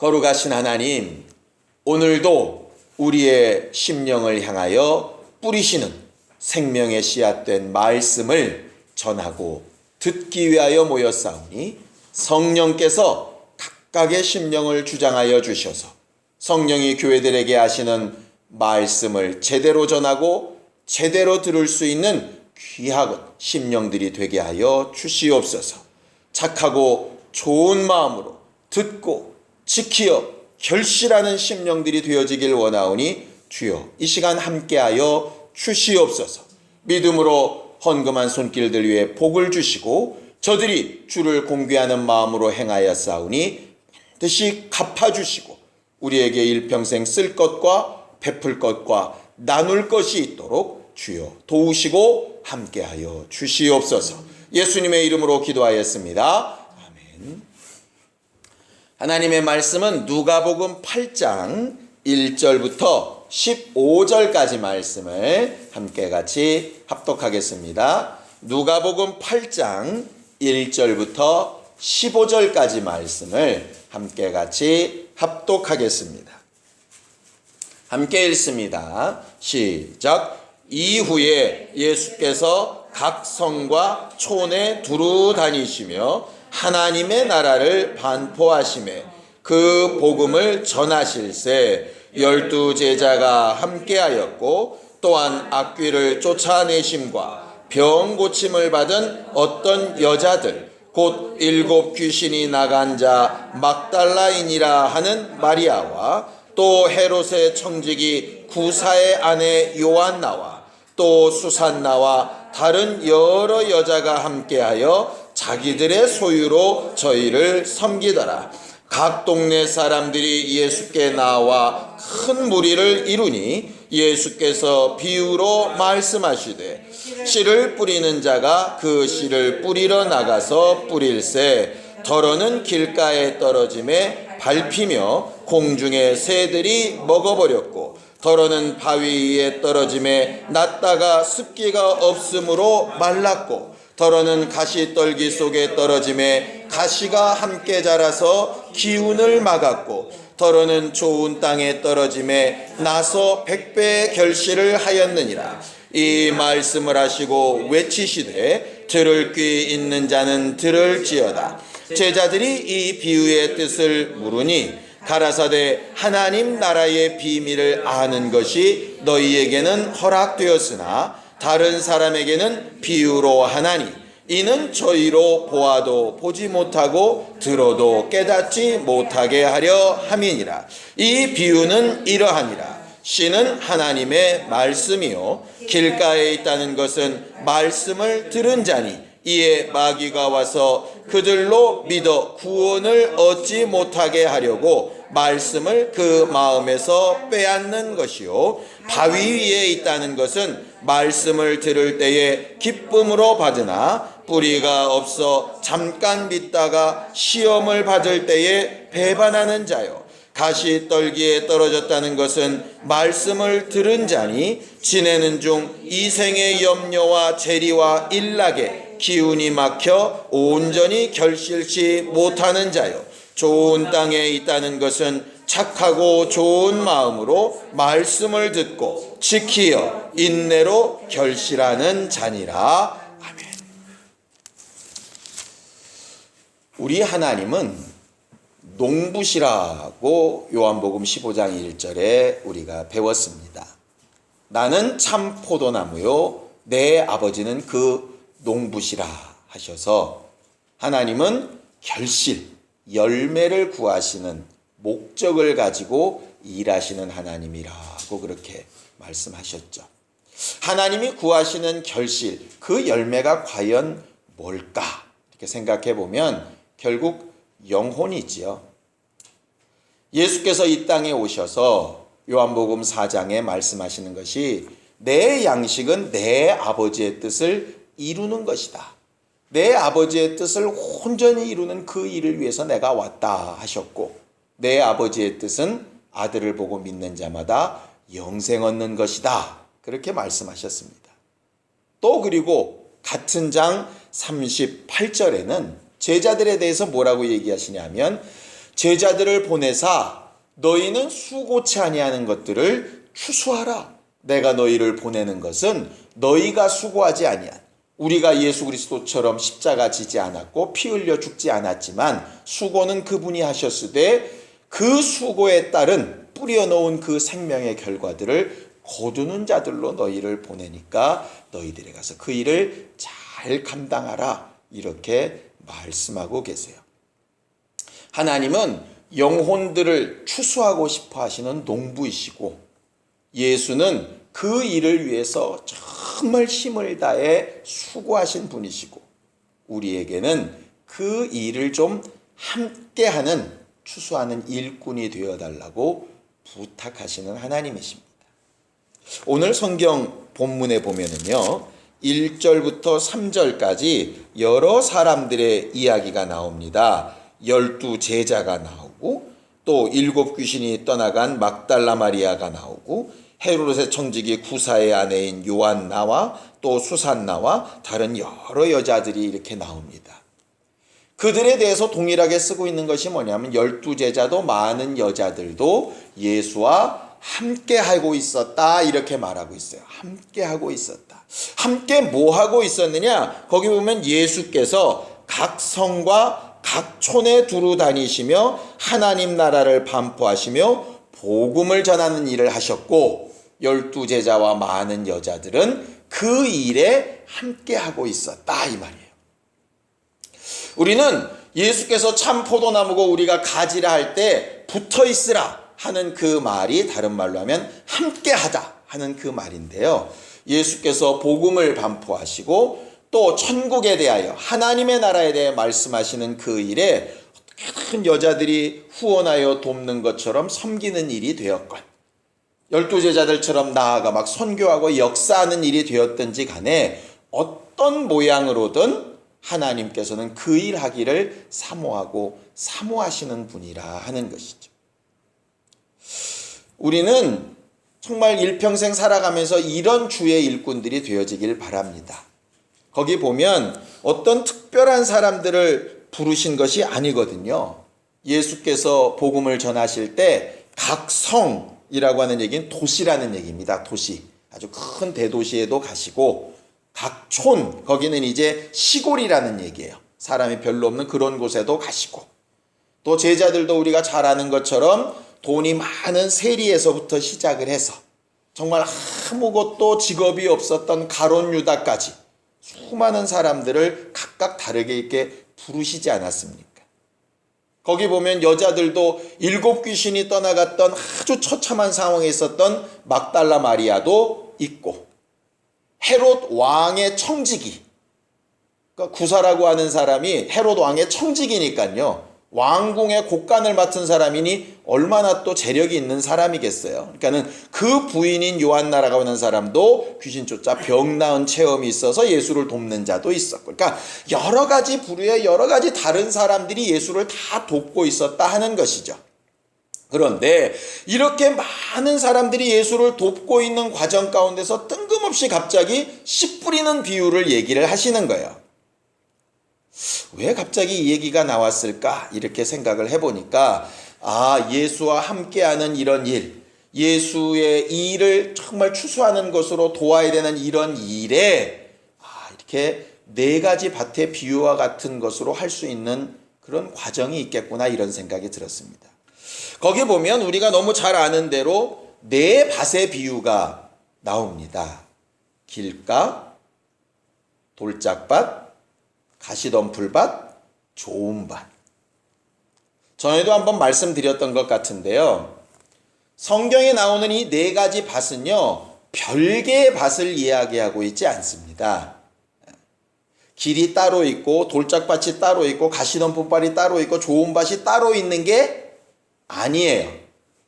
거룩하신 하나님, 오늘도 우리의 심령을 향하여 뿌리시는 생명의 씨앗된 말씀을 전하고 듣기 위하여 모였사오니 성령께서 각각의 심령을 주장하여 주셔서 성령이 교회들에게 하시는 말씀을 제대로 전하고 제대로 들을 수 있는 귀한 심령들이 되게 하여 주시옵소서. 착하고 좋은 마음으로 듣고 지키어 결실하는 심령들이 되어지길 원하오니 주여 이 시간 함께하여 주시옵소서. 믿음으로 헌금한 손길들 위에 복을 주시고 저들이 주를 공개하는 마음으로 행하였사오니 반드시 갚아주시고 우리에게 일평생 쓸 것과 베풀 것과 나눌 것이 있도록 주여 도우시고 함께하여 주시옵소서. 예수님의 이름으로 기도하였습니다. 아멘. 하나님의 말씀은 누가복음 8장 1절부터 15절까지 말씀을 함께 같이 합독하겠습니다. 누가복음 8장 1절부터 15절까지 말씀을 함께 같이 합독하겠습니다. 함께 읽습니다. 시작. 이후에 예수께서 각 성과 촌에 두루 다니시며 하나님의 나라를 반포하시매 그 복음을 전하실세 12 제자가 함께하였고 또한 악귀를 쫓아내심과 병 고침을 받은 어떤 여자들 곧 7 귀신이 나간 자 막달라인이라 하는 마리아와 또 헤롯의 청지기 구사의 아내 요한나와 또 수산나와 다른 여러 여자가 함께하여 자기들의 소유로 저희를 섬기더라. 각 동네 사람들이 예수께 나와 큰 무리를 이루니 예수께서 비유로 말씀하시되 씨를 뿌리는 자가 그 씨를 뿌리러 나가서 뿌릴새 더러는 길가에 떨어짐에 밟히며 공중의 새들이 먹어버렸고 더러는 바위 위에 떨어짐에 났다가 습기가 없으므로 말랐고 더러는 가시떨기 속에 떨어짐에 가시가 함께 자라서 기운을 막았고 더러는 좋은 땅에 떨어짐에 나서 100배의 결실을 하였느니라. 이 말씀을 하시고 외치시되 들을 귀 있는 자는 들을지어다. 제자들이 이 비유의 뜻을 물으니 가라사대 하나님 나라의 비밀을 아는 것이 너희에게는 허락되었으나 다른 사람에게는 비유로 하나니 이는 저희로 보아도 보지 못하고 들어도 깨닫지 못하게 하려 함이니라. 이 비유는 이러하니라. 씨는 하나님의 말씀이요 길가에 있다는 것은 말씀을 들은 자니 이에 마귀가 와서 그들로 믿어 구원을 얻지 못하게 하려고 말씀을 그 마음에서 빼앗는 것이요 바위 위에 있다는 것은 말씀을 들을 때에 기쁨으로 받으나 뿌리가 없어 잠깐 믿다가 시험을 받을 때에 배반하는 자요 가시떨기에 떨어졌다는 것은 말씀을 들은 자니 지내는 중 이생의 염려와 재리와 일락에 기운이 막혀 온전히 결실치 못하는 자요 좋은 땅에 있다는 것은 착하고 좋은 마음으로 말씀을 듣고 지키어 인내로 결실하는 자니라. 아멘. 우리 하나님은 농부시라고 요한복음 15장 1절에 우리가 배웠습니다. 나는 참 포도나무요 내 아버지는 그 농부시라 하셔서 하나님은 결실, 열매를 구하시는 목적을 가지고 일하시는 하나님이라고 그렇게 말씀하셨죠. 하나님이 구하시는 결실, 그 열매가 과연 뭘까? 이렇게 생각해 보면 결국 영혼이지요. 예수께서 이 땅에 오셔서 요한복음 4장에 말씀하시는 것이 내 양식은 내 아버지의 뜻을 이루는 것이다. 내 아버지의 뜻을 온전히 이루는 그 일을 위해서 내가 왔다 하셨고 내 아버지의 뜻은 아들을 보고 믿는 자마다 영생 얻는 것이다. 그렇게 말씀하셨습니다. 또 그리고 같은 장 38절에는 제자들에 대해서 뭐라고 얘기하시냐면 제자들을 보내사 너희는 수고치 아니하는 것들을 추수하라. 내가 너희를 보내는 것은 너희가 수고하지 아니한, 우리가 예수 그리스도처럼 십자가 지지 않았고 피 흘려 죽지 않았지만 수고는 그분이 하셨으되 그 수고에 따른 뿌려놓은 그 생명의 결과들을 거두는 자들로 너희를 보내니까 너희들이 가서 그 일을 잘 감당하라. 이렇게 말씀하고 계세요. 하나님은 영혼들을 추수하고 싶어 하시는 농부이시고, 예수는 그 일을 위해서 정말 힘을 다해 수고하신 분이시고, 우리에게는 그 일을 좀 함께하는, 추수하는 일꾼이 되어달라고 부탁하시는 하나님이십니다. 오늘 성경 본문에 보면은요, 1절부터 3절까지 여러 사람들의 이야기가 나옵니다. 12 제자가 나오고, 또 7 귀신이 떠나간 막달라 마리아가 나오고, 헤로롯의 청지기 구사의 아내인 요한나와 또 수산나와 다른 여러 여자들이 이렇게 나옵니다. 그들에 대해서 동일하게 쓰고 있는 것이 뭐냐면 12 제자도 많은 여자들도 예수와 함께 하고 있었다, 이렇게 말하고 있어요. 함께 하고 있었다. 함께 뭐 하고 있었느냐? 거기 보면 예수께서 각 성과 각 촌에 두루 다니시며 하나님 나라를 반포하시며 복음을 전하는 일을 하셨고, 12 제자와 많은 여자들은 그 일에 함께 하고 있었다, 이 말이에요. 우리는 예수께서 참 포도나무고 우리가 가지라 할 때 붙어 있으라 하는 그 말이 다른 말로 하면 함께 하다 하는 그 말인데요. 예수께서 복음을 반포하시고 또 천국에 대하여, 하나님의 나라에 대해 말씀하시는 그 일에 어떻게든 여자들이 후원하여 돕는 것처럼 섬기는 일이 되었건, 12 제자들처럼 나아가 막 선교하고 역사하는 일이 되었든지 간에 어떤 모양으로든 하나님께서는 그 일 하기를 사모하고 사모하시는 분이라 하는 것이죠. 우리는 정말 일평생 살아가면서 이런 주의 일꾼들이 되어지길 바랍니다. 거기 보면 어떤 특별한 사람들을 부르신 것이 아니거든요. 예수께서 복음을 전하실 때 각 성이라고 하는 얘기는 도시라는 얘기입니다. 도시. 아주 큰 대도시에도 가시고, 각 촌, 거기는 이제 시골이라는 얘기예요. 사람이 별로 없는 그런 곳에도 가시고, 또 제자들도 우리가 잘 아는 것처럼 돈이 많은 세리에서부터 시작을 해서 정말 아무것도 직업이 없었던 가론 유다까지 수많은 사람들을 각각 다르게 이렇게 부르시지 않았습니까? 거기 보면 여자들도 7 귀신이 떠나갔던 아주 처참한 상황에 있었던 막달라 마리아도 있고, 헤롯 왕의 청지기, 그러니까 구사라고 하는 사람이 헤롯 왕의 청지기니까요, 왕궁의 곡간을 맡은 사람이니 얼마나 또 재력이 있는 사람이겠어요. 그러니까는 그 부인인 요한나라고 하는 사람도 귀신 쫓아 병 나은 체험이 있어서 예수를 돕는 자도 있었고, 그러니까 여러 가지 부류의 여러 가지 다른 사람들이 예수를 다 돕고 있었다 하는 것이죠. 그런데 이렇게 많은 사람들이 예수를 돕고 있는 과정 가운데서 뜬금없이 갑자기 씨 뿌리는 비유를 얘기를 하시는 거예요. 왜 갑자기 이 얘기가 나왔을까? 이렇게 생각을 해보니까, 예수와 함께하는 이런 일, 예수의 일을 정말 추수하는 것으로 도와야 되는 이런 일에 이렇게 4가지 밭의 비유와 같은 것으로 할 수 있는 그런 과정이 있겠구나, 이런 생각이 들었습니다. 거기 보면 우리가 너무 잘 아는 대로 4밭의 비유가 나옵니다. 길가, 돌짝밭, 가시덤불밭, 좋은 밭. 전에도 한번 말씀드렸던 것 같은데요. 성경에 나오는 이 4가지 밭은요, 별개의 밭을 이야기하고 있지 않습니다. 길이 따로 있고 돌짝밭이 따로 있고 가시덤불밭이 따로 있고 좋은 밭이 따로 있는 게 아니에요.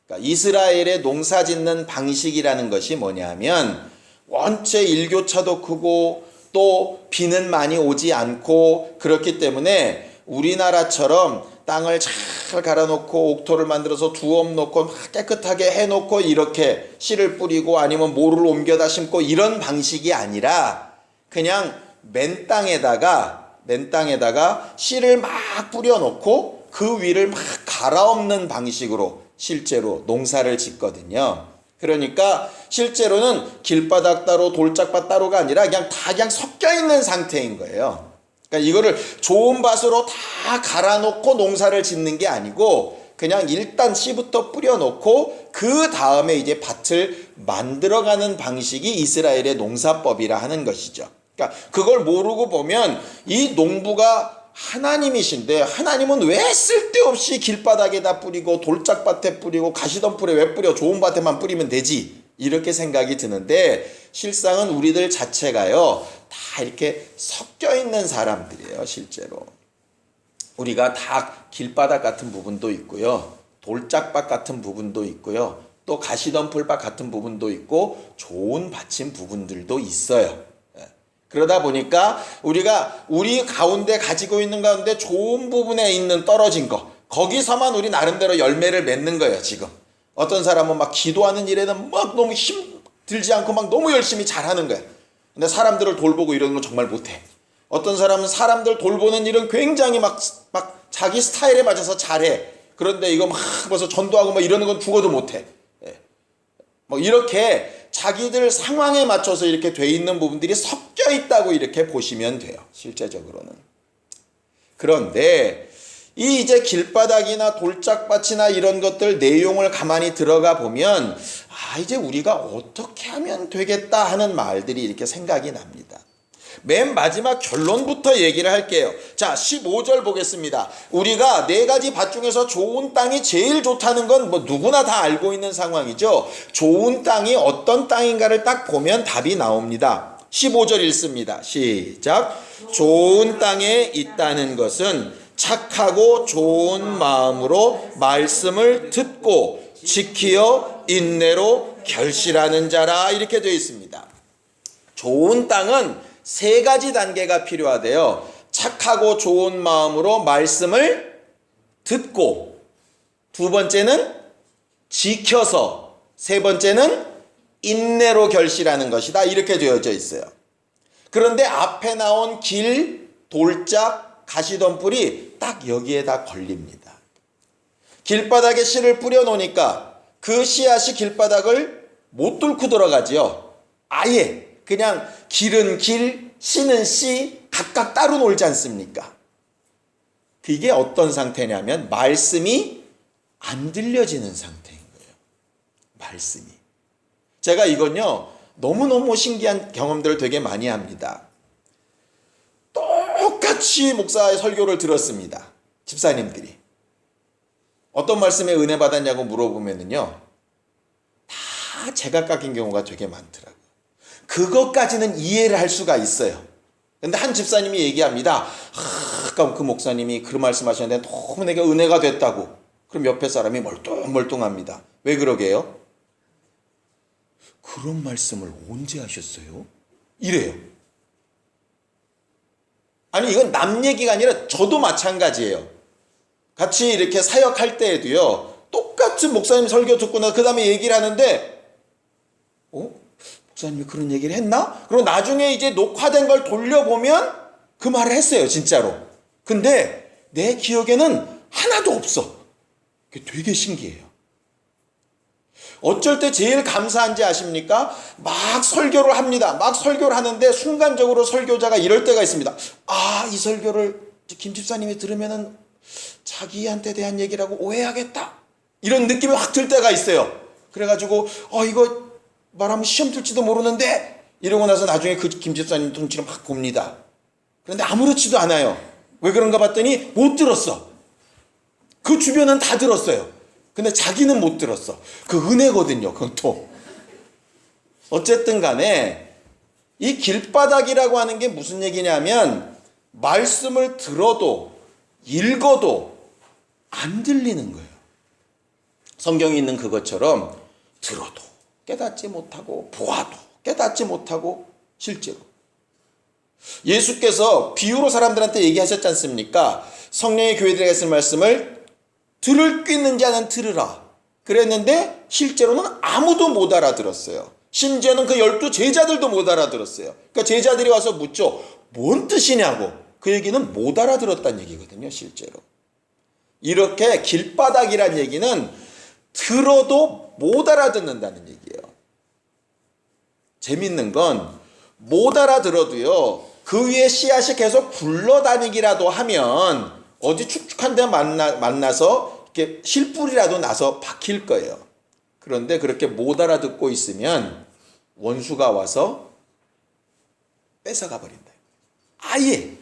그러니까 이스라엘의 농사 짓는 방식이라는 것이 뭐냐면, 원체 일교차도 크고 또 비는 많이 오지 않고, 그렇기 때문에 우리나라처럼 땅을 잘 갈아놓고 옥토를 만들어서 두엄 놓고 깨끗하게 해놓고 이렇게 씨를 뿌리고 아니면 모를 옮겨다 심고 이런 방식이 아니라, 그냥 맨 땅에다가 씨를 막 뿌려놓고 그 위를 막 갈아엎는 방식으로 실제로 농사를 짓거든요. 그러니까 실제로는 길바닥 따로 돌짝밭 따로가 아니라 그냥 섞여 있는 상태인 거예요. 그러니까 이거를 좋은 밭으로 다 갈아놓고 농사를 짓는 게 아니고 그냥 일단 씨부터 뿌려놓고 그 다음에 이제 밭을 만들어가는 방식이 이스라엘의 농사법이라 하는 것이죠. 그러니까 그걸 모르고 보면 이 농부가 하나님이신데 하나님은 왜 쓸데없이 길바닥에다 뿌리고 돌짝밭에 뿌리고 가시덤불에 왜 뿌려, 좋은 밭에만 뿌리면 되지, 이렇게 생각이 드는데 실상은 우리들 자체가요 다 이렇게 섞여 있는 사람들이에요. 실제로 우리가 다 길바닥 같은 부분도 있고요, 돌짝밭 같은 부분도 있고요, 또 가시덤불밭 같은 부분도 있고 좋은 밭인 부분들도 있어요. 그러다 보니까 우리가 우리 가운데 가지고 있는 가운데 좋은 부분에 있는 떨어진 거, 거기서만 우리 나름대로 열매를 맺는 거예요. 지금 어떤 사람은 막 기도하는 일에는 막 너무 힘들지 않고 막 너무 열심히 잘하는 거야. 근데 사람들을 돌보고 이러는 건 정말 못해. 어떤 사람은 사람들 돌보는 일은 굉장히 막 자기 스타일에 맞아서 잘해. 그런데 이거 막 벌써 전도하고 막 이러는 건 죽어도 못해. 뭐 이렇게 자기들 상황에 맞춰서 이렇게 돼 있는 부분들이 섞여 있다고 이렇게 보시면 돼요. 실제적으로는. 그런데 이 이제 길바닥이나 돌짝밭이나 이런 것들 내용을 가만히 들어가 보면 이제 우리가 어떻게 하면 되겠다 하는 말들이 이렇게 생각이 납니다. 맨 마지막 결론부터 얘기를 할게요. 자, 15절 보겠습니다. 우리가 네 가지 밭 중에서 좋은 땅이 제일 좋다는 건 뭐 누구나 다 알고 있는 상황이죠. 좋은 땅이 어떤 땅인가를 딱 보면 답이 나옵니다. 15절 읽습니다. 시작. 좋은 땅에 있다는 것은 착하고 좋은 마음으로 말씀을 듣고 지키어 인내로 결실하는 자라, 이렇게 되어 있습니다. 좋은 땅은 세 가지 단계가 필요하대요. 착하고 좋은 마음으로 말씀을 듣고, 두 번째는 지켜서, 세 번째는 인내로 결실하는 것이다, 이렇게 되어져 있어요. 그런데 앞에 나온 길, 돌짝, 가시덤불이 딱 여기에다 걸립니다. 길바닥에 씨를 뿌려놓으니까 그 씨앗이 길바닥을 못 뚫고 들어가지요. 아예 그냥 길은 길, 씨는 씨, 각각 따로 놀지 않습니까? 그게 어떤 상태냐면 말씀이 안 들려지는 상태인 거예요. 말씀이. 제가 이건요 너무너무 신기한 경험들을 되게 많이 합니다. 똑같이 목사의 설교를 들었습니다. 집사님들이. 어떤 말씀에 은혜 받았냐고 물어보면은요 다 제각각인 경우가 되게 많더라고요. 그것까지는 이해를 할 수가 있어요. 근데 한 집사님이 얘기합니다. 아까 그 목사님이 그 말씀하셨는데 너무 내가 은혜가 됐다고. 그럼 옆에 사람이 멀뚱멀뚱합니다. 왜 그러게요? 그런 말씀을 언제 하셨어요? 이래요. 아니 이건 남 얘기가 아니라 저도 마찬가지예요. 같이 이렇게 사역할 때에도요 똑같은 목사님 설교 듣고 나서 그 다음에 얘기를 하는데 목사님이 그런 얘기를 했나? 그리고 나중에 이제 녹화된 걸 돌려보면 그 말을 했어요, 진짜로. 근데 내 기억에는 하나도 없어. 그게 되게 신기해요. 어쩔 때 제일 감사한지 아십니까? 막 설교를 합니다. 막 설교를 하는데 순간적으로 설교자가 이럴 때가 있습니다. 이 설교를 김 집사님이 들으면은 자기한테 대한 얘기라고 오해하겠다, 이런 느낌이 확 들 때가 있어요. 그래가지고 이거 말하면 시험 들지도 모르는데, 이러고 나서 나중에 그 김 집사님 눈치를 막 봅니다. 그런데 아무렇지도 않아요. 왜 그런가 봤더니 못 들었어. 그 주변은 다 들었어요. 근데 자기는 못 들었어. 그 은혜거든요, 그건 또. 어쨌든 간에 이 길바닥이라고 하는 게 무슨 얘기냐면 말씀을 들어도 읽어도 안 들리는 거예요. 성경에 있는 그것처럼 들어도 깨닫지 못하고 보아도 깨닫지 못하고, 실제로 예수께서 비유로 사람들한테 얘기하셨지 않습니까? 성령의 교회들에게 했을 말씀을 들을 귀 있는 자는 들으라 그랬는데 실제로는 아무도 못 알아들었어요. 심지어는 그 12 제자들도 못 알아들었어요. 그러니까 제자들이 와서 묻죠. 뭔 뜻이냐고. 그 얘기는 못 알아들었다는 얘기거든요, 실제로. 이렇게 길바닥이란 얘기는 들어도 못 알아듣는다는 얘기예요. 재밌는 건 못 알아들어도요, 그 위에 씨앗이 계속 굴러다니기라도 하면 어디 축축한 데 만나서 이렇게 실뿌리라도 나서 박힐 거예요. 그런데 그렇게 못 알아듣고 있으면 원수가 와서 뺏어가 버린다. 아예.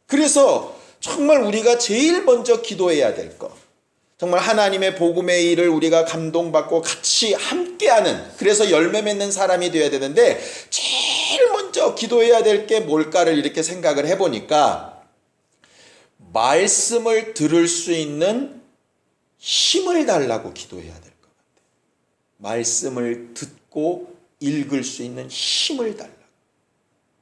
그래서 정말 우리가 제일 먼저 기도해야 될 것, 정말 하나님의 복음의 일을 우리가 감동받고 같이 함께하는, 그래서 열매 맺는 사람이 되어야 되는데 제일 먼저 기도해야 될 게 뭘까를 이렇게 생각을 해보니까 말씀을 들을 수 있는 힘을 달라고 기도해야 될 것 같아요. 말씀을 듣고 읽을 수 있는 힘을 달라고.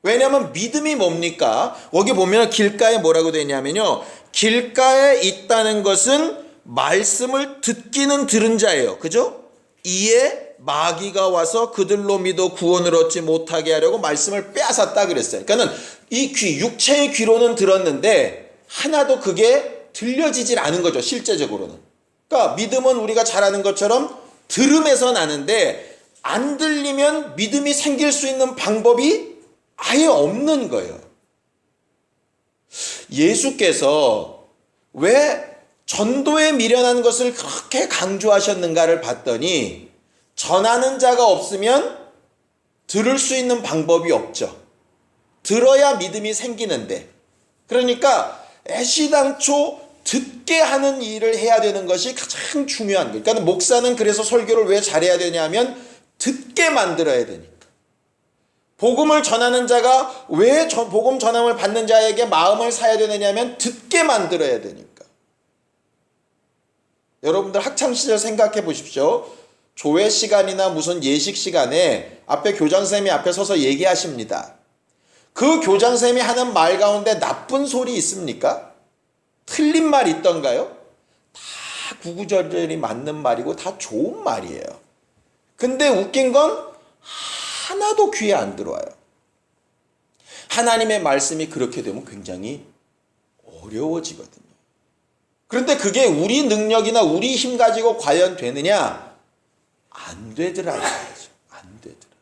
왜냐하면 믿음이 뭡니까? 거기 보면 길가에 뭐라고 되냐면요, 길가에 있다는 것은 말씀을 듣기는 들은 자예요. 그죠? 이에 마귀가 와서 그들로 믿어 구원을 얻지 못하게 하려고 말씀을 빼앗았다 그랬어요. 그러니까 이 귀, 육체의 귀로는 들었는데 하나도 그게 들려지질 않은 거죠, 실제적으로는. 그러니까 믿음은 우리가 잘 아는 것처럼 들음에서 나는데, 안 들리면 믿음이 생길 수 있는 방법이 아예 없는 거예요. 예수께서 왜 전도에 미련한 것을 그렇게 강조하셨는가를 봤더니, 전하는 자가 없으면 들을 수 있는 방법이 없죠. 들어야 믿음이 생기는데, 그러니까 애시당초 듣게 하는 일을 해야 되는 것이 가장 중요한 거예요. 그러니까 목사는 그래서 설교를 왜 잘해야 되냐면 듣게 만들어야 되니까. 복음을 전하는 자가 왜 복음 전함을 받는 자에게 마음을 사야 되느냐면 듣게 만들어야 되니까. 여러분들 학창시절 생각해 보십시오. 조회 시간이나 무슨 예식 시간에 앞에 교장선생님이 앞에 서서 얘기하십니다. 그 교장선생님이 하는 말 가운데 나쁜 소리 있습니까? 틀린 말 있던가요? 다 구구절절이 맞는 말이고 다 좋은 말이에요. 근데 웃긴 건 하나도 귀에 안 들어와요. 하나님의 말씀이 그렇게 되면 굉장히 어려워지거든요. 그런데 그게 우리 능력이나 우리 힘 가지고 과연 되느냐? 안 되더라고요. 안 되더라.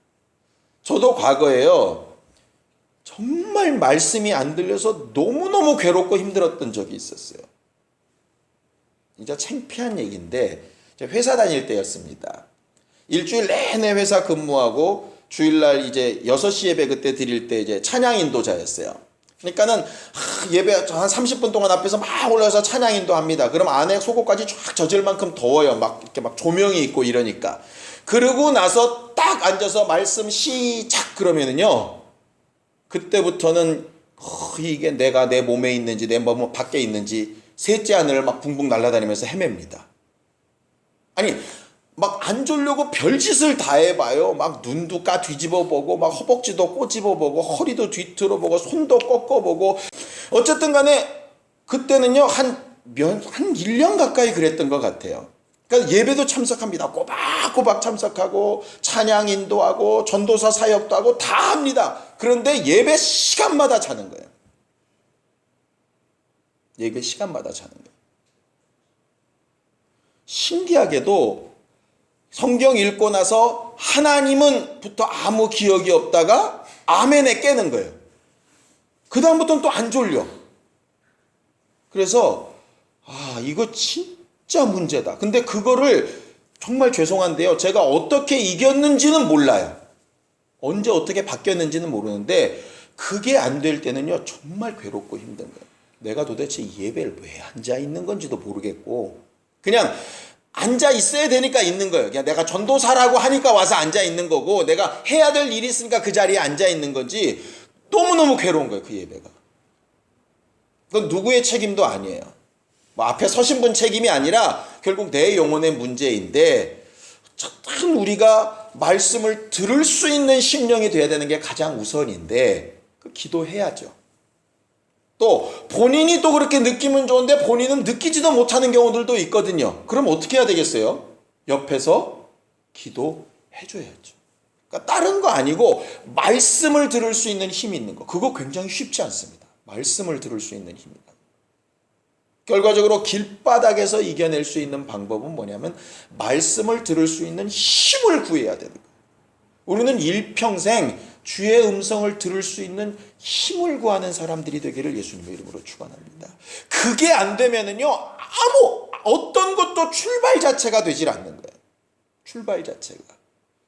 저도 과거에요, 정말 말씀이 안 들려서 너무너무 괴롭고 힘들었던 적이 있었어요. 진짜 창피한 얘기인데, 회사 다닐 때였습니다. 일주일 내내 회사 근무하고 주일날 이제 6시 예배 그때 드릴 때 이제 찬양 인도자였어요. 그러니까는 예배 한 30분 동안 앞에서 막 올라서 찬양 인도합니다. 그럼 안에 속옷까지 쫙 젖을 만큼 더워요. 막 이렇게 막 조명이 있고 이러니까. 그러고 나서 딱 앉아서 말씀 시작 그러면은요, 그때부터는 이게 내가 내 몸에 있는지 내 몸 밖에 있는지 셋째 하늘을 막 붕붕 날아다니면서 헤맵니다. 아니 막 안 졸려고 별짓을 다 해봐요. 막 눈도 까 뒤집어보고 막 허벅지도 꼬집어보고 허리도 뒤틀어보고 손도 꺾어보고, 어쨌든 간에 그때는요 한 1년 가까이 그랬던 것 같아요. 그러니까 예배도 참석합니다. 꼬박꼬박 참석하고 찬양 인도하고 전도사 사역도 하고 다 합니다. 그런데 예배 시간마다 자는 거예요. 예배 시간마다 자는 거예요. 신기하게도 성경 읽고 나서 하나님은부터 아무 기억이 없다가 아멘에 깨는 거예요. 그 다음부터는 또 안 졸려. 그래서 이거 진짜 문제다. 근데 그거를 정말 죄송한데요, 제가 어떻게 이겼는지는 몰라요. 언제 어떻게 바뀌었는지는 모르는데 그게 안 될 때는요 정말 괴롭고 힘든 거예요. 내가 도대체 예배를 왜 앉아 있는 건지도 모르겠고, 그냥 앉아 있어야 되니까 있는 거예요. 그냥 내가 전도사라고 하니까 와서 앉아 있는 거고, 내가 해야 될 일이 있으니까 그 자리에 앉아 있는 거지. 너무너무 괴로운 거예요, 그 예배가. 그건 누구의 책임도 아니에요. 뭐 앞에 서신 분 책임이 아니라 결국 내 영혼의 문제인데, 참 우리가 말씀을 들을 수 있는 심령이 돼야 되는 게 가장 우선인데, 기도해야죠. 또 본인이 또 그렇게 느끼면 좋은데 본인은 느끼지도 못하는 경우들도 있거든요. 그럼 어떻게 해야 되겠어요? 옆에서 기도해줘야죠. 그러니까 다른 거 아니고 말씀을 들을 수 있는 힘이 있는 거, 그거 굉장히 쉽지 않습니다. 말씀을 들을 수 있는 힘이다. 결과적으로 길바닥에서 이겨낼 수 있는 방법은 뭐냐면 말씀을 들을 수 있는 힘을 구해야 되는 거예요. 우리는 일평생 주의 음성을 들을 수 있는 힘을 구하는 사람들이 되기를 예수님의 이름으로 축원합니다. 그게 안 되면은요, 어떤 것도 출발 자체가 되질 않는 거예요. 출발 자체가.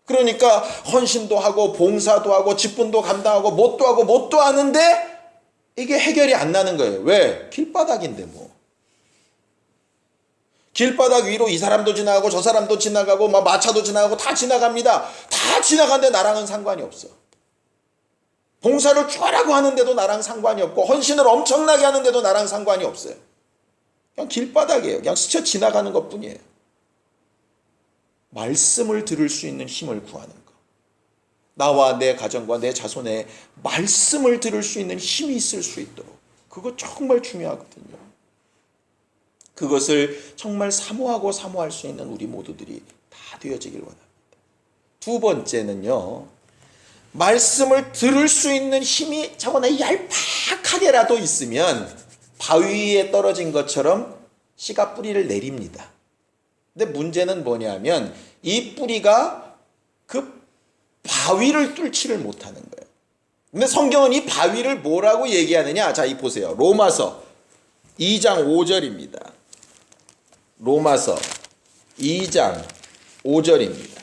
그러니까 헌신도 하고 봉사도 하고 직분도 감당하고 뭣도 하는데 이게 해결이 안 나는 거예요. 왜? 길바닥인데 뭐. 길바닥 위로 이 사람도 지나가고 저 사람도 지나가고 막 마차도 지나가고 다 지나갑니다. 다 지나가는데 나랑은 상관이 없어. 봉사를 죽어라고 하는데도 나랑 상관이 없고 헌신을 엄청나게 하는데도 나랑 상관이 없어요. 그냥 길바닥이에요. 그냥 스쳐 지나가는 것뿐이에요. 말씀을 들을 수 있는 힘을 구하는 것. 나와 내 가정과 내 자손의 말씀을 들을 수 있는 힘이 있을 수 있도록. 그거 정말 중요하거든요. 그것을 정말 사모할 수 있는 우리 모두들이 다 되어지길 원합니다. 두 번째는요, 말씀을 들을 수 있는 힘이 저거나 얄팍하게라도 있으면 바위 위에 떨어진 것처럼 씨가 뿌리를 내립니다. 근데 문제는 뭐냐면 이 뿌리가 그 바위를 뚫지를 못하는 거예요. 근데 성경은 이 바위를 뭐라고 얘기하느냐? 자, 이 보세요. 로마서 2장 5절입니다. 로마서 2장 5절입니다.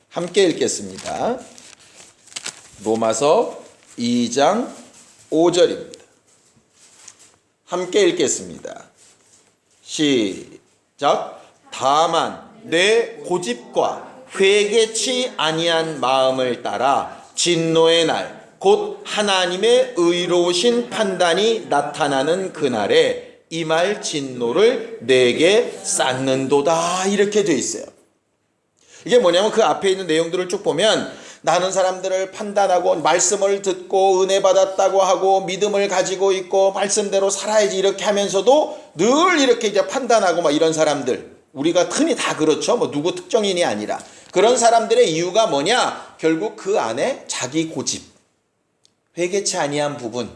함께 읽겠습니다. 로마서 2장 5절입니다. 함께 읽겠습니다. 시작. 다만 내 고집과 회개치 아니한 마음을 따라 진노의 날 곧 하나님의 의로우신 판단이 나타나는 그날에 임할 진노를 내게 쌓는도다. 이렇게 돼 있어요. 이게 뭐냐면 그 앞에 있는 내용들을 쭉 보면 나는 사람들을 판단하고 말씀을 듣고 은혜 받았다고 하고 믿음을 가지고 있고 말씀대로 살아야지 이렇게 하면서도 늘 이렇게 이제 판단하고 막 이런 사람들, 우리가 흔히 다 그렇죠. 뭐 누구 특정인이 아니라 그런 사람들의 이유가 뭐냐? 결국 그 안에 자기 고집, 회개치 아니한 부분,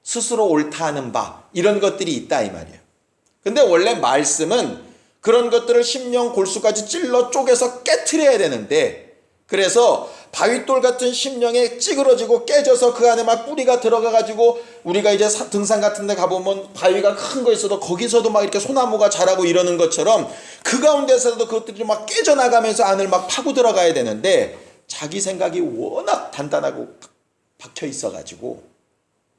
스스로 옳다 하는 바, 이런 것들이 있다 이 말이에요. 근데 원래 말씀은 그런 것들을 심령 골수까지 찔러 쪼개서 깨트려야 되는데, 그래서 바윗돌 같은 심령에 찌그러지고 깨져서 그 안에 막 뿌리가 들어가가지고 우리가 이제 등산 같은 데 가보면 바위가 큰 거 있어도 거기서도 막 이렇게 소나무가 자라고 이러는 것처럼 그 가운데서도 그것들이 막 깨져나가면서 안을 막 파고 들어가야 되는데 자기 생각이 워낙 단단하고 박혀 있어가지고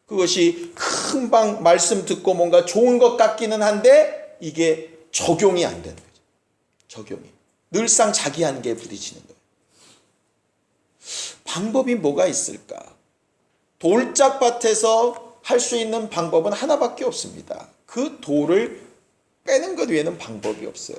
그것이 금방 말씀 듣고 뭔가 좋은 것 같기는 한데 이게 적용이 안 되는 거죠. 적용이. 늘상 자기 한계에 부딪히는 거예요. 방법이 뭐가 있을까? 돌짝밭에서 할 수 있는 방법은 하나밖에 없습니다. 그 돌을 빼는 것 외에는 방법이 없어요.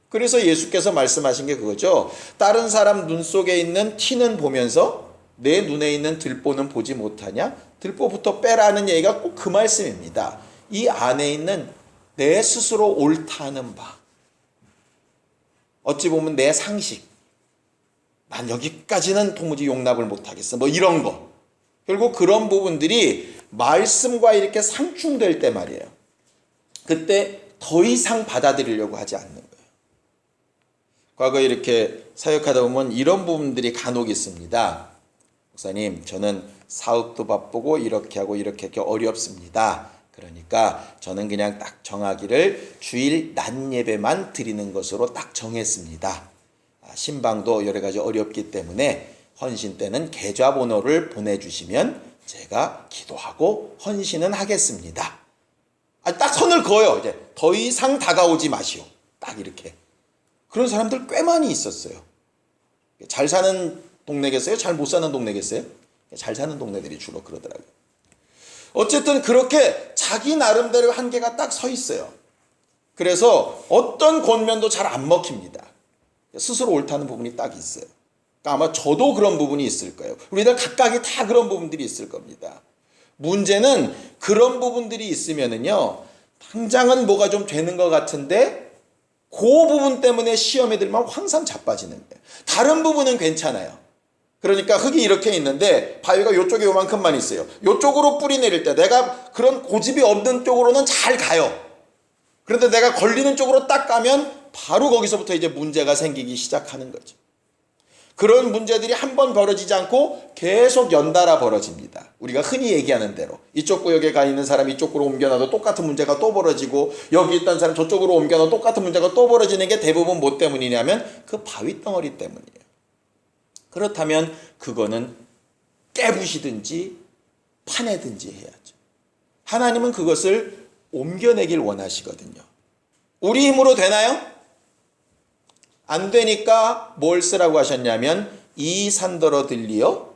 그래서 예수께서 말씀하신 게 그거죠. 다른 사람 눈 속에 있는 티는 보면서 내 눈에 있는 들보는 보지 못하냐? 들보부터 빼라는 얘기가 꼭 그 말씀입니다. 이 안에 있는 내 스스로 옳다는 바, 어찌 보면 내 상식, 난 여기까지는 도무지 용납을 못하겠어, 뭐 이런 거, 결국 그런 부분들이 말씀과 이렇게 상충될 때 말이에요. 그때 더 이상 받아들이려고 하지 않는 거예요. 과거에 이렇게 사역하다 보면 이런 부분들이 간혹 있습니다. 목사님, 저는 사업도 바쁘고 이렇게 하고 이렇게 어렵습니다. 그러니까 저는 그냥 딱 정하기를 주일 낮 예배만 드리는 것으로 딱 정했습니다. 신방도 여러 가지 어렵기 때문에 헌신 때는 계좌번호를 보내주시면 제가 기도하고 헌신은 하겠습니다. 딱 선을 그어요. 이제 더 이상 다가오지 마시오. 딱 이렇게. 그런 사람들 꽤 많이 있었어요. 잘 사는 동네겠어요? 잘 못 사는 동네겠어요? 잘 사는 동네들이 주로 그러더라고요. 어쨌든 그렇게 자기 나름대로 한계가 딱 서 있어요. 그래서 어떤 권면도 잘 안 먹힙니다. 스스로 옳다는 부분이 딱 있어요. 그러니까 아마 저도 그런 부분이 있을 거예요. 우리들 각각이 다 그런 부분들이 있을 겁니다. 문제는 그런 부분들이 있으면은요, 당장은 뭐가 좀 되는 것 같은데 그 부분 때문에 시험에 들면 항상 자빠지는 거예요. 다른 부분은 괜찮아요. 그러니까 흙이 이렇게 있는데 바위가 이쪽에 요만큼만 있어요. 이쪽으로 뿌리 내릴 때 내가 그런 고집이 없는 쪽으로는 잘 가요. 그런데 내가 걸리는 쪽으로 딱 가면 바로 거기서부터 이제 문제가 생기기 시작하는 거죠. 그런 문제들이 한 번 벌어지지 않고 계속 연달아 벌어집니다. 우리가 흔히 얘기하는 대로 이쪽 구역에 가 있는 사람이 이쪽으로 옮겨놔도 똑같은 문제가 또 벌어지고, 여기 있던 사람 저쪽으로 옮겨놔도 똑같은 문제가 또 벌어지는 게 대부분 뭐 때문이냐면 그 바위 덩어리 때문이에요. 그렇다면 그거는 깨부시든지 파내든지 해야죠. 하나님은 그것을 옮겨내길 원하시거든요. 우리 힘으로 되나요? 안 되니까 뭘 쓰라고 하셨냐면 이 산더러 들리어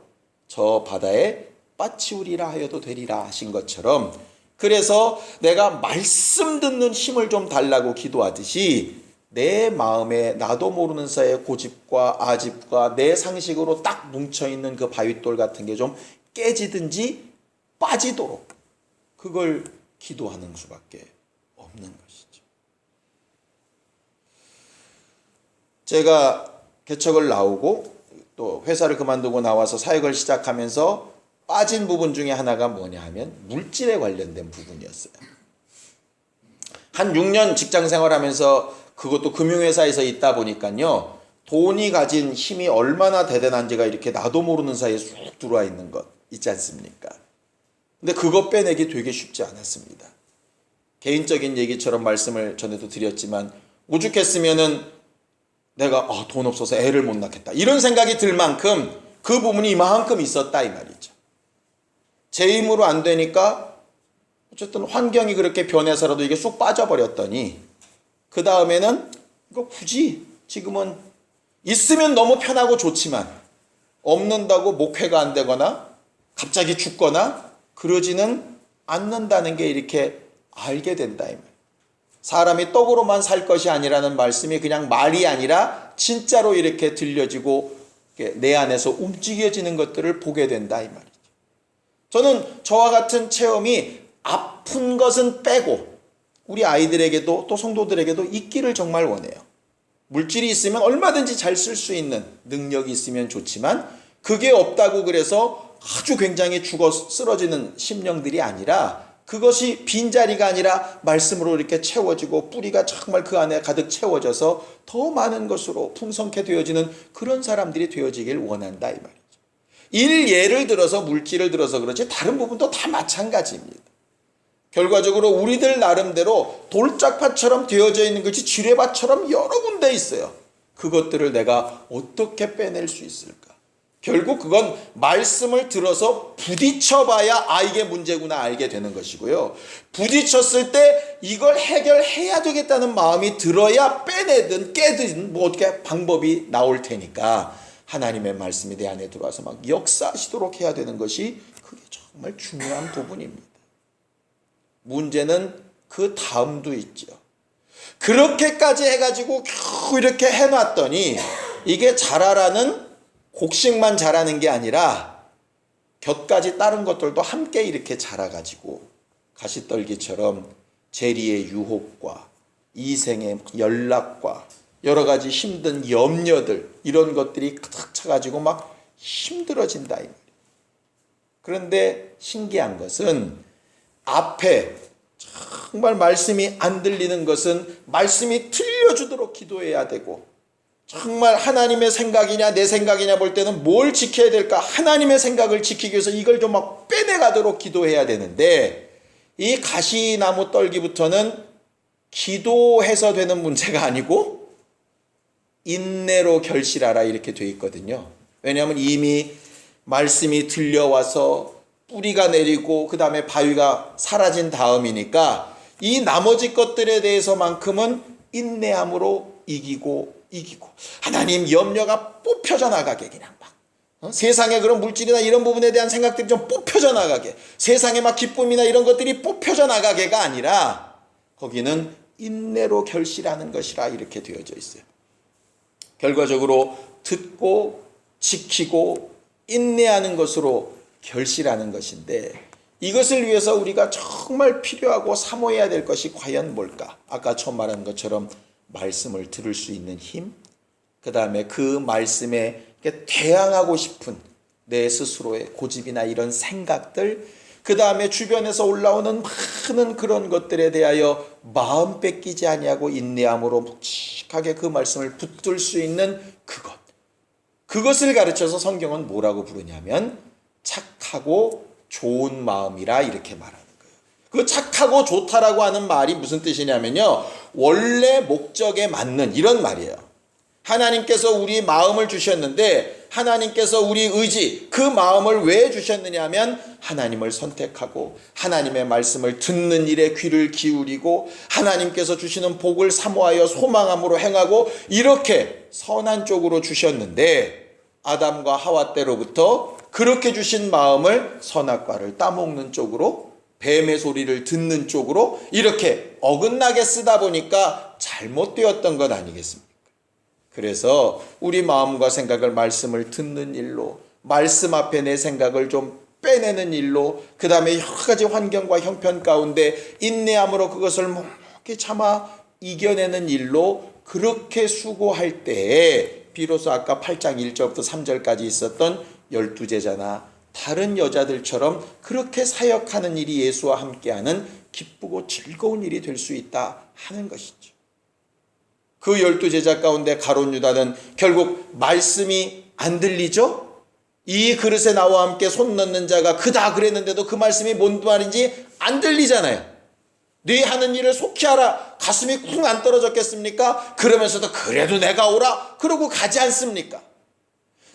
저 바다에 빠치우리라 하여도 되리라 하신 것처럼, 그래서 내가 말씀 듣는 힘을 좀 달라고 기도하듯이 내 마음에 나도 모르는 사이에 고집과 아집과 내 상식으로 딱 뭉쳐있는 그 바윗돌 같은 게 좀 깨지든지 빠지도록 그걸 기도하는 수밖에 없는 것이죠. 제가 개척을 나오고 또 회사를 그만두고 나와서 사역을 시작하면서 빠진 부분 중에 하나가 뭐냐 하면 물질에 관련된 부분이었어요. 한 6년 직장 생활하면서 그것도 금융회사에서 있다 보니까요, 돈이 가진 힘이 얼마나 대단한지가 이렇게 나도 모르는 사이에 쑥 들어와 있는 것 있지 않습니까? 근데 그거 빼내기 되게 쉽지 않았습니다. 개인적인 얘기처럼 말씀을 전에도 드렸지만, 오죽했으면은 내가 돈 없어서 애를 못 낳겠다 이런 생각이 들 만큼 그 부분이 이만큼 있었다 이 말이죠. 제 힘으로 안 되니까 어쨌든 환경이 그렇게 변해서라도 이게 쑥 빠져버렸더니, 그 다음에는 이거 굳이 지금은 있으면 너무 편하고 좋지만 없는다고 목회가 안 되거나 갑자기 죽거나 그러지는 않는다는 게 이렇게 알게 된다 이 말이에요. 사람이 떡으로만 살 것이 아니라는 말씀이 그냥 말이 아니라 진짜로 이렇게 들려지고 내 안에서 움직여지는 것들을 보게 된다 이 말이죠. 저는 저와 같은 체험이 아픈 것은 빼고 우리 아이들에게도 또 성도들에게도 있기를 정말 원해요. 물질이 있으면 얼마든지 잘 쓸 수 있는 능력이 있으면 좋지만, 그게 없다고 그래서 아주 굉장히 죽어 쓰러지는 심령들이 아니라, 그것이 빈자리가 아니라 말씀으로 이렇게 채워지고 뿌리가 정말 그 안에 가득 채워져서 더 많은 것으로 풍성케 되어지는 그런 사람들이 되어지길 원한다 이 말이죠. 예를 들어서 물질을 들어서 그렇지 다른 부분도 다 마찬가지입니다. 결과적으로 우리들 나름대로 돌짝밭처럼 되어져 있는 것이 지뢰밭처럼 여러 군데 있어요. 그것들을 내가 어떻게 빼낼 수 있을까? 결국 그건 말씀을 들어서 부딪혀봐야 이게 문제구나 알게 되는 것이고요. 부딪혔을 때 이걸 해결해야 되겠다는 마음이 들어야 빼내든 깨든 뭐 어떻게 방법이 나올 테니까 하나님의 말씀이 내 안에 들어와서 막 역사하시도록 해야 되는 것이 그게 정말 중요한 부분입니다. 문제는 그 다음도 있죠. 그렇게까지 해가지고 겨우 이렇게 해놨더니 이게 자라라는 곡식만 자라는 게 아니라 곁가지 다른 것들도 함께 이렇게 자라가지고 가시떨기처럼 재리의 유혹과 이생의 연락과 여러 가지 힘든 염려들, 이런 것들이 가득 차가지고 막 힘들어진다 이 말이에요. 그런데 신기한 것은 앞에 정말 말씀이 안 들리는 것은 말씀이 들려주도록 기도해야 되고, 정말 하나님의 생각이냐 내 생각이냐 볼 때는 뭘 지켜야 될까, 하나님의 생각을 지키기 위해서 이걸 좀 막 빼내가도록 기도해야 되는데, 이 가시나무 떨기부터는 기도해서 되는 문제가 아니고 인내로 결실하라 이렇게 돼 있거든요. 왜냐하면 이미 말씀이 들려와서 뿌리가 내리고 그 다음에 바위가 사라진 다음이니까 이 나머지 것들에 대해서만큼은 인내함으로 이기고 하나님 염려가 뽑혀져 나가게, 그냥 막 세상에 그런 물질이나 이런 부분에 대한 생각들이 좀 뽑혀져 나가게, 세상에 막 기쁨이나 이런 것들이 뽑혀져 나가게가 아니라 거기는 인내로 결실하는 것이라 이렇게 되어져 있어요. 결과적으로 듣고 지키고 인내하는 것으로 결실하는 것인데, 이것을 위해서 우리가 정말 필요하고 사모해야 될 것이 과연 뭘까? 아까 처음 말한 것처럼 말씀을 들을 수 있는 힘, 그 다음에 그 말씀에 대항하고 싶은 내 스스로의 고집이나 이런 생각들, 그 다음에 주변에서 올라오는 많은 그런 것들에 대하여 마음 뺏기지 아니하고 인내함으로 묵직하게 그 말씀을 붙들 수 있는 그것을 가르쳐서 성경은 뭐라고 부르냐면 착하고 좋은 마음이라 이렇게 말하는 거예요. 그 착하고 좋다라고 하는 말이 무슨 뜻이냐면요, 원래 목적에 맞는 이런 말이에요. 하나님께서 우리 마음을 주셨는데 하나님께서 우리 의지, 그 마음을 왜 주셨느냐 하면 하나님을 선택하고 하나님의 말씀을 듣는 일에 귀를 기울이고 하나님께서 주시는 복을 사모하여 소망함으로 행하고 이렇게 선한 쪽으로 주셨는데, 아담과 하와 때로부터 그렇게 주신 마음을 선악과를 따먹는 쪽으로, 뱀의 소리를 듣는 쪽으로 이렇게 어긋나게 쓰다 보니까 잘못되었던 것 아니겠습니까? 그래서 우리 마음과 생각을 말씀을 듣는 일로, 말씀 앞에 내 생각을 좀 빼내는 일로, 그 다음에 여러 가지 환경과 형편 가운데 인내함으로 그것을 묵묵히 참아 이겨내는 일로 그렇게 수고할 때에 비로소 아까 8장 1절부터 3절까지 있었던 12제자나 다른 여자들처럼 그렇게 사역하는 일이 예수와 함께하는 기쁘고 즐거운 일이 될 수 있다 하는 것이죠. 그 12제자 가운데 가룟 유다는 결국 말씀이 안 들리죠? 이 그릇에 나와 함께 손 넣는 자가 그다 그랬는데도 그 말씀이 뭔 말인지 안 들리잖아요. 네 하는 일을 속히 하라. 가슴이 쿵 안 떨어졌겠습니까? 그러면서도 그래도 내가 오라 그러고 가지 않습니까?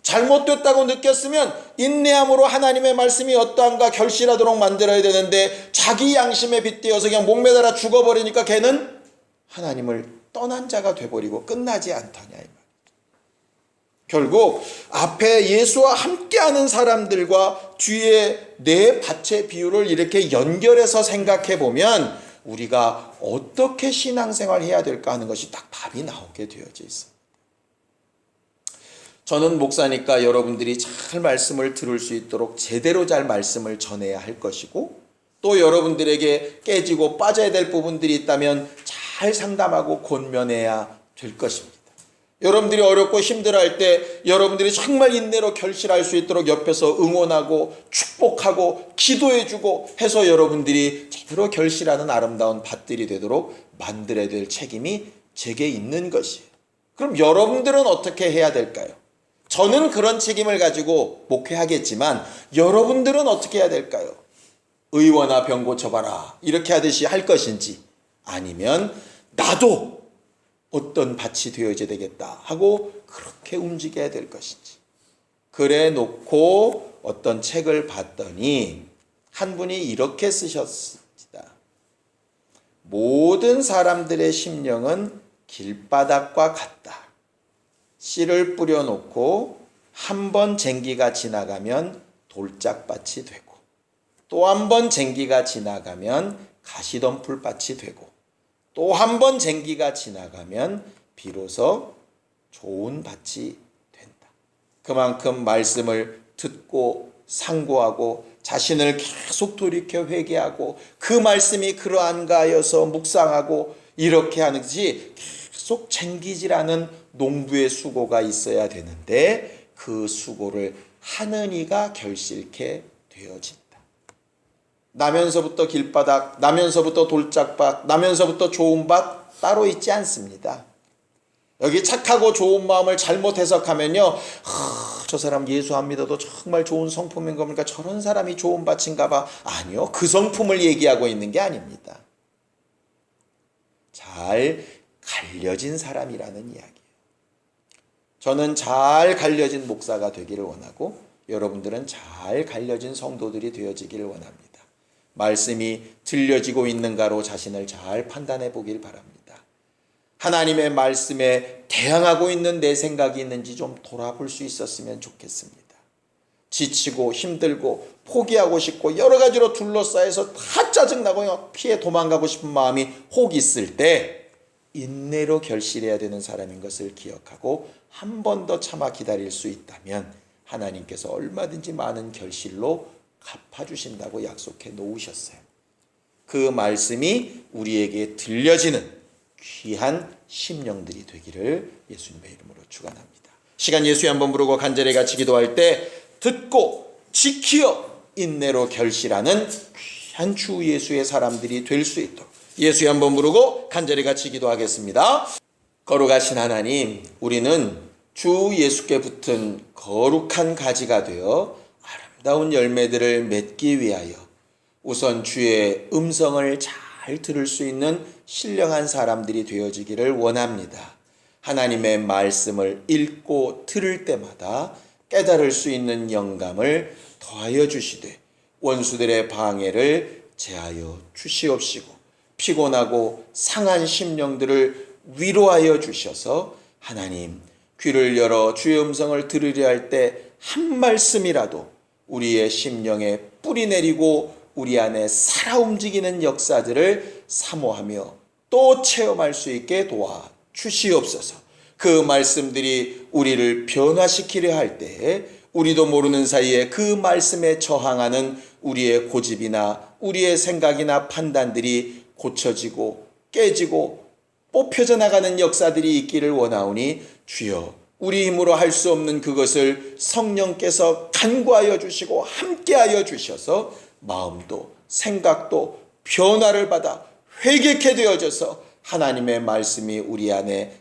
잘못됐다고 느꼈으면 인내함으로 하나님의 말씀이 어떠한가 결실하도록 만들어야 되는데 자기 양심에 빗대어서 그냥 목매달아 죽어버리니까 걔는 하나님을 떠난 자가 돼버리고 끝나지 않더냐 이 말이죠. 결국 앞에 예수와 함께하는 사람들과 뒤에 내 밭의 비유를 이렇게 연결해서 생각해 보면 우리가 어떻게 신앙생활 해야 될까 하는 것이 딱 답이 나오게 되어져 있습니다. 저는 목사니까 여러분들이 잘 말씀을 들을 수 있도록 제대로 잘 말씀을 전해야 할 것이고, 또 여러분들에게 깨지고 빠져야 될 부분들이 있다면 잘 상담하고 권면해야 될 것입니다. 여러분들이 어렵고 힘들어할 때 여러분들이 정말 인내로 결실할 수 있도록 옆에서 응원하고 축복하고 기도해주고 해서 여러분들이 제대로 결실하는 아름다운 밭들이 되도록 만들어야 될 책임이 제게 있는 것이에요. 그럼 여러분들은 어떻게 해야 될까요? 저는 그런 책임을 가지고 목회하겠지만 여러분들은 어떻게 해야 될까요? 의원아 병 고쳐봐라 이렇게 하듯이 할 것인지, 아니면 나도 어떤 밭이 되어야 되겠다 하고 그렇게 움직여야 될 것인지. 그래 놓고 어떤 책을 봤더니 한 분이 이렇게 쓰셨습니다. 모든 사람들의 심령은 길바닥과 같다. 씨를 뿌려놓고 한 번 쟁기가 지나가면 돌짝밭이 되고, 또 한 번 쟁기가 지나가면 가시덤불밭이 되고, 또 한 번 쟁기가 지나가면 비로소 좋은 밭이 된다. 그만큼 말씀을 듣고 상고하고 자신을 계속 돌이켜 회개하고 그 말씀이 그러한가 하여서 묵상하고 이렇게 하는 것이 계속 쟁기질하는 농부의 수고가 있어야 되는데, 그 수고를 하는 이가 결실케 되어진다. 나면서부터 길바닥, 나면서부터 돌짝밭, 나면서부터 좋은 밭 따로 있지 않습니다. 여기 착하고 좋은 마음을 잘못 해석하면요, 저 사람 예수 안 믿어도 정말 좋은 성품인 겁니까? 저런 사람이 좋은 밭인가 봐. 아니요, 그 성품을 얘기하고 있는 게 아닙니다. 잘 갈려진 사람이라는 이야기예요. 저는 잘 갈려진 목사가 되기를 원하고 여러분들은 잘 갈려진 성도들이 되어지기를 원합니다. 말씀이 들려지고 있는가로 자신을 잘 판단해 보길 바랍니다. 하나님의 말씀에 대항하고 있는 내 생각이 있는지 좀 돌아볼 수 있었으면 좋겠습니다. 지치고 힘들고 포기하고 싶고 여러 가지로 둘러싸여서 다 짜증나고 피해 도망가고 싶은 마음이 혹 있을 때 인내로 결실해야 되는 사람인 것을 기억하고 한 번 더 참아 기다릴 수 있다면 하나님께서 얼마든지 많은 결실로 갚아주신다고 약속해 놓으셨어요. 그 말씀이 우리에게 들려지는 귀한 심령들이 되기를 예수님의 이름으로 축원합니다. 시간 예수의 한번 부르고 간절히 같이 기도할 때 듣고 지키어 인내로 결실하는 귀한 주 예수의 사람들이 될 수 있도록 예수의 한번 부르고 간절히 같이 기도하겠습니다. 거룩하신 하나님, 우리는 주 예수께 붙은 거룩한 가지가 되어 아름다운 열매들을 맺기 위하여 우선 주의 음성을 잘 들을 수 있는 신령한 사람들이 되어지기를 원합니다. 하나님의 말씀을 읽고 들을 때마다 깨달을 수 있는 영감을 더하여 주시되 원수들의 방해를 제하여 주시옵시고 피곤하고 상한 심령들을 위로하여 주셔서 하나님 귀를 열어 주의 음성을 들으려 할 때 한 말씀이라도 우리의 심령에 뿌리 내리고 우리 안에 살아 움직이는 역사들을 사모하며 또 체험할 수 있게 도와 주시옵소서. 그 말씀들이 우리를 변화시키려 할 때에 우리도 모르는 사이에 그 말씀에 저항하는 우리의 고집이나 우리의 생각이나 판단들이 고쳐지고 깨지고 뽑혀져 나가는 역사들이 있기를 원하오니 주여 우리 힘으로 할 수 없는 그것을 성령께서 간구하여 주시고 함께하여 주셔서 마음도 생각도 변화를 받아 회개케 되어져서 하나님의 말씀이 우리 안에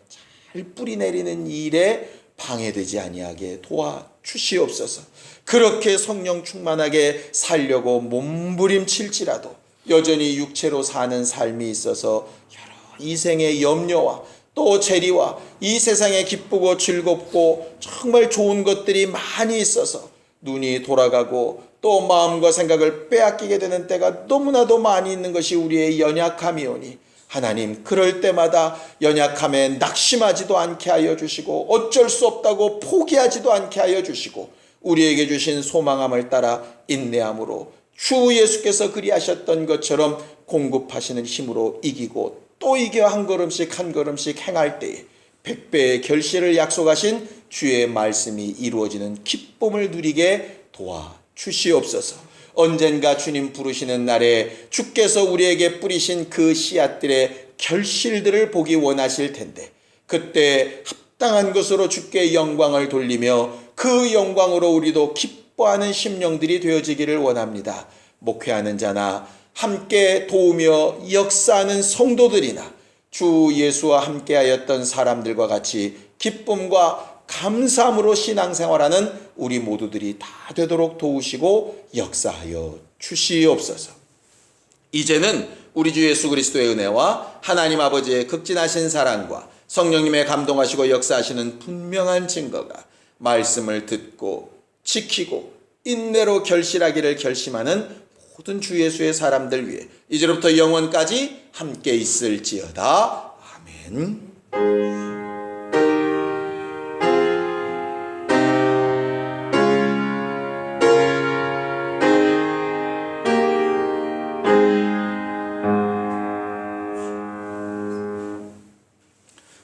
잘 뿌리 내리는 일에 방해되지 아니하게 도와 주시옵소서. 그렇게 성령 충만하게 살려고 몸부림칠지라도 여전히 육체로 사는 삶이 있어서 여러 이생의 염려와 또 재리와 이 세상에 기쁘고 즐겁고 정말 좋은 것들이 많이 있어서 눈이 돌아가고 또 마음과 생각을 빼앗기게 되는 때가 너무나도 많이 있는 것이 우리의 연약함이오니 하나님 그럴 때마다 연약함에 낙심하지도 않게 하여 주시고 어쩔 수 없다고 포기하지도 않게 하여 주시고 우리에게 주신 소망함을 따라 인내함으로 주 예수께서 그리하셨던 것처럼 공급하시는 힘으로 이기고 또 이겨 한 걸음씩 한 걸음씩 행할 때에 100배의 결실을 약속하신 주의 말씀이 이루어지는 기쁨을 누리게 도와 주시옵소서. 언젠가 주님 부르시는 날에 주께서 우리에게 뿌리신 그 씨앗들의 결실들을 보기 원하실 텐데 그때 합당한 것으로 주께 영광을 돌리며 그 영광으로 우리도 기뻐하는 심령들이 되어지기를 원합니다. 목회하는 자나 함께 도우며 역사하는 성도들이나 주 예수와 함께하였던 사람들과 같이 기쁨과 감사함으로 신앙생활하는 우리 모두들이 다 되도록 도우시고 역사하여 주시옵소서. 이제는 우리 주 예수 그리스도의 은혜와 하나님 아버지의 극진하신 사랑과 성령님의 감동하시고 역사하시는 분명한 증거가 말씀을 듣고 지키고 인내로 결실하기를 결심하는 모든 주 예수의 사람들 위해 이제로부터 영원까지 함께 있을지어다. 아멘.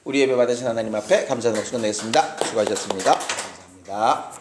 우리 예배 받으신 하나님 앞에 감사의 박수 건네겠습니다. 수고하셨습니다. 감사합니다.